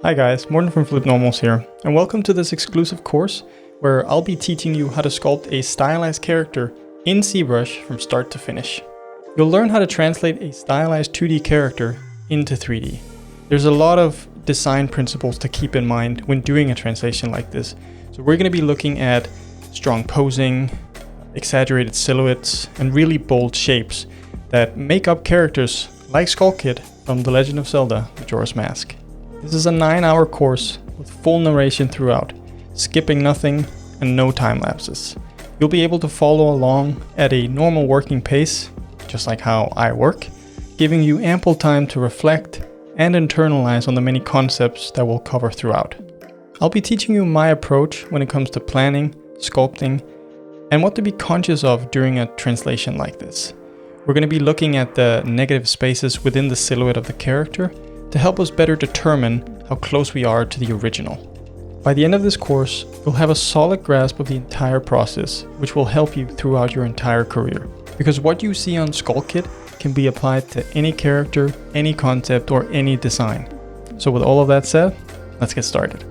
Hi guys, Morten from FlippedNormals here, and welcome to this exclusive course where I'll be teaching you how to sculpt a stylized character in ZBrush from start to finish. You'll learn how to translate a stylized 2D character into 3D. There's a lot of design principles to keep in mind when doing a translation like this. So we're going to be looking at strong posing, exaggerated silhouettes, and really bold shapes that make up characters like Sculpting from The Legend of Zelda, Majora's Mask. This is a 9-hour course with full narration throughout, skipping nothing and no time lapses. You'll be able to follow along at a normal working pace, just like how I work, giving you ample time to reflect and internalize on the many concepts that we'll cover throughout. I'll be teaching you my approach when it comes to planning, sculpting, and what to be conscious of during a translation like this. We're going to be looking at the negative spaces within the silhouette of the character to help us better determine how close we are to the original. By the end of this course, you'll have a solid grasp of the entire process, which will help you throughout your entire career. Because what you see on Sculpting can be applied to any character, any concept, or any design. So with all of that said, let's get started.